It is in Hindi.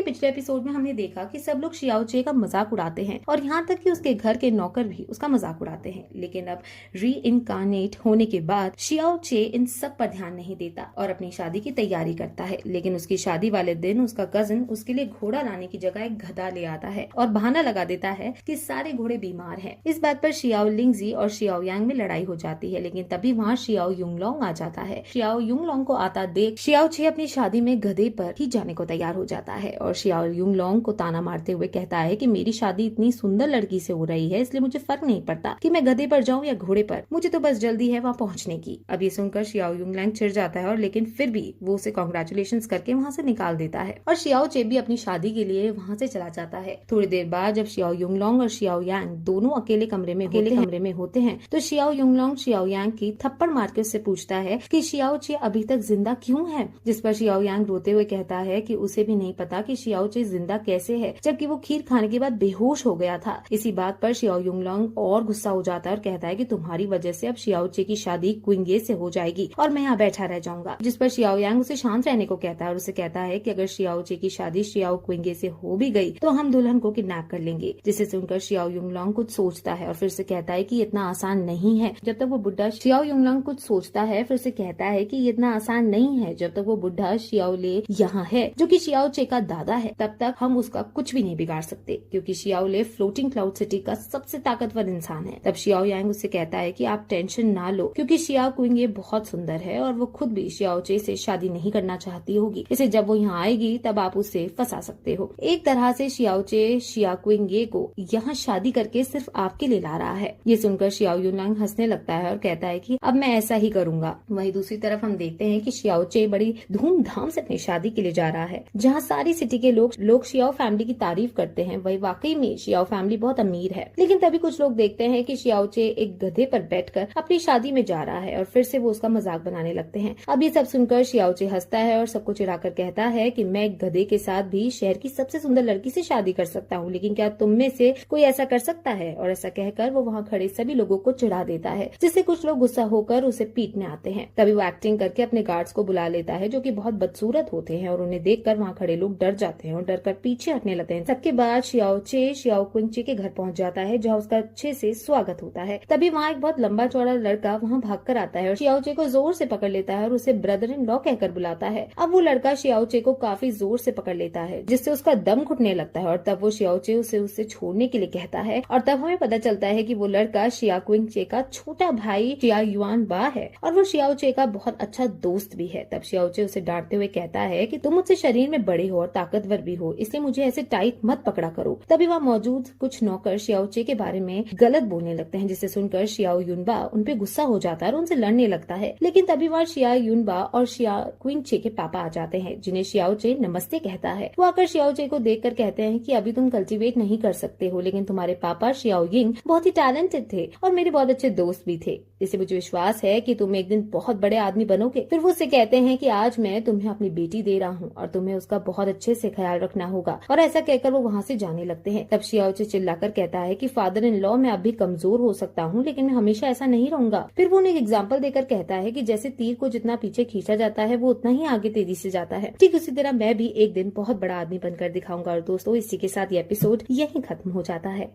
पिछले एपिसोड में हमने देखा कि सब लोग शियाओ चे का मजाक उड़ाते हैं और यहाँ तक कि उसके घर के नौकर भी उसका मजाक उड़ाते हैं। लेकिन अब री इनकारनेट होने के बाद शियाओ चे इन सब पर ध्यान नहीं देता और अपनी शादी की तैयारी करता है। लेकिन उसकी शादी वाले दिन उसका कजिन उसके लिए घोड़ा लाने की जगह एक गधा ले आता है और बहाना लगा देता है कि सारे घोड़े बीमार हैं। इस बात पर शियाओ लिंगजी और शियाओ यांग में लड़ाई हो जाती है। लेकिन तभी वहाँ शियाओ युंगलोंग आ जाता है। शियाओ युंगलोंग को आता देख शियाओ चे अपनी शादी में गधे पर ही जाने को तैयार हो जाता है और शियाओ युंगलोंग को ताना मारते हुए कहता है कि मेरी शादी इतनी सुंदर लड़की से हो रही है, इसलिए मुझे फर्क नहीं पड़ता कि मैं गधे पर जाऊं या घोड़े पर, मुझे तो बस जल्दी है वहाँ पहुँचने की। अब ये सुनकर शियाओ युंगलोंग चिढ़ जाता है और लेकिन फिर भी वो उसे कांग्रेचुलेशंस करके वहाँ से निकाल देता है और शियाओ चे भी अपनी शादी के लिए वहाँ से चला जाता है। थोड़ी देर बाद जब शियाओ युंगलोंग और शियाओ यांग दोनों अकेले कमरे में होते हैं तो शियाओ युंगलोंग शियाओ यांग की थप्पड़ मार के उससे पूछता है कि शियाओ चे अभी तक जिंदा क्यों है, जिस पर शियाओ यांग रोते हुए कहता है कि उसे भी नहीं पता कि शियाओ चे जिंदा कैसे है जबकि वो खीर खाने के बाद बेहोश हो गया था। इसी बात पर शियाओ युंगलोंग और गुस्सा हो जाता है और कहता है कि तुम्हारी वजह से अब शियाओ चे की शादी क्विंगे से हो जाएगी और मैं यहाँ बैठा रह जाऊंगा। जिस पर शियाओ यांग उसे शांत रहने को कहता है और उसे कहता है कि अगर शियाओ चे की शादी शियाओ क्विंगे से हो भी गई तो हम दुल्हन को किडनैप कर लेंगे। जिसे सुनकर शियाओ युंगलोंग कुछ सोचता है और फिर से कहता है कि इतना आसान नहीं है। जब तक वो बुढ़ा शियाओ युंगलोंग कुछ सोचता है फिर से कहता है कि इतना आसान नहीं है जब तक वो बुढ़ा शियाओ ले यहाँ है जो कि शियाओ चे का दादा है, तब तक हम उसका कुछ भी नहीं बिगाड़ सकते क्योंकि शियाओ ले फ्लोटिंग क्लाउड सिटी का सबसे ताकतवर इंसान है। तब शियाओ यांग उससे कहता है कि आप टेंशन ना लो क्योंकि शियाओ क्विंगे बहुत सुंदर है और वो खुद भी शियाओ चे से शादी नहीं करना चाहती होगी, इसे जब वो यहाँ आएगी तब आप उसे फंसा सकते हो। एक तरह से शियाओ चे शिया क्विंगे को यहाँ शादी करके सिर्फ आपके लिए ला रहा है। ये सुनकर शियाओ युंगलोंग हंसने लगता है और कहता है कि अब मैं ऐसा ही करूंगा। वहीं दूसरी तरफ हम देखते हैं कि शियाओ चे बड़ी धूमधाम से अपनी शादी के लिए जा रहा है जहाँ सारी सिटी के लोग शियाओ फैमिली की तारीफ करते हैं। वही वाकई में शियाओ फैमिली बहुत अमीर है। लेकिन तभी कुछ लोग देखते हैं कि शियाओ चे एक गधे पर बैठकर अपनी शादी में जा रहा है और फिर से वो उसका मजाक बनाने लगते हैं। अब ये सब सुनकर शियाओ चे हंसता है और सबको चिढ़ाकर कहता है कि मैं एक गधे के साथ भी शहर की सबसे सुंदर लड़की से शादी कर सकता हूँ, लेकिन क्या तुम में से कोई ऐसा कर सकता है? और ऐसा कहकर वो वहाँ खड़े सभी लोगों को चिढ़ा देता है जिससे कुछ लोग गुस्सा होकर उसे पीटने आते हैं। तभी वो एक्टिंग करके अपने गार्ड्स को बुला लेता है जो कि बहुत बदसूरत होते हैं और उन्हें देखकर वहाँ खड़े लोग डर जाते हैं और डर कर पीछे हटने लगते हैं। सबके बाद शियाओ चे शियाओ क्विंगे के घर पहुँच जाता है जहाँ उसका अच्छे से स्वागत होता है। तभी वहाँ एक बहुत लंबा चौड़ा लड़का वहाँ भाग कर आता है और शियाओ चे को जोर से पकड़ लेता है और उसे ब्रदर इन लॉ कहकर बुलाता है। अब वो लड़का शियाओ चे को काफी जोर से पकड़ लेता है जिससे उसका दम घुटने लगता है और तब वो शियाओ चे उसे छोड़ने के लिए कहता है और तब हमें पता चलता है कि वो लड़का शिया क्विंगे का छोटा भाई शिया युआन बा है और वो शियाओ चे का बहुत अच्छा दोस्त भी है। तब शियाओ चे उसे डांटते हुए कहता है कि तुम मुझसे शरीर में बड़े हो और ताकतवर भी हो, इसलिए मुझे ऐसे टाइट मत पकड़ा करो। तभी वहाँ मौजूद कुछ नौकर शियाओ चे के बारे में गलत बोलने लगते हैं जिसे सुनकर शियाओ युनबा उनपे गुस्सा हो जाता है और उनसे लड़ने लगता है। लेकिन तभी वहाँ शिया युनबा और शिया क्विंगे के पापा आ जाते हैं जिन्हें शियाओ चे नमस्ते कहता है। वो आकर शियाओ चे को देखकर कहते हैं कि अभी तुम कल्टीवेट नहीं कर सकते हो, लेकिन तुम्हारे पापा शियाओ यिंग बहुत ही टैलेंटेड थे और मेरे बहुत अच्छे दोस्त भी थे, इससे मुझे विश्वास है कि तुम एक दिन बहुत बड़े आदमी बनोगे। फिर वो उससे कहते हैं कि आज मैं तुम्हें अपनी बेटी दे रहा हूँ और तुम्हें उसका बहुत अच्छे से ख्याल रखना होगा और ऐसा कहकर वो वहाँ से जाने लगते हैं। तब शियाओ चे चिल्लाकर कहता है कि फादर इन लॉ मैं अब भी कमजोर हो सकता हूँ लेकिन मैं हमेशा ऐसा नहीं रहूंगा। फिर वो उन्हें एग्जाम्पल देकर कहता है कि जैसे तीर को जितना पीछे खींचा जाता है वो उतना ही आगे तेजी से जाता है, ठीक उसी तरह मैं भी एक दिन बहुत बड़ा आदमी बनकर दिखाऊंगा। और दोस्तों इसी के साथ ये एपिसोड यहीं खत्म हो जाता है।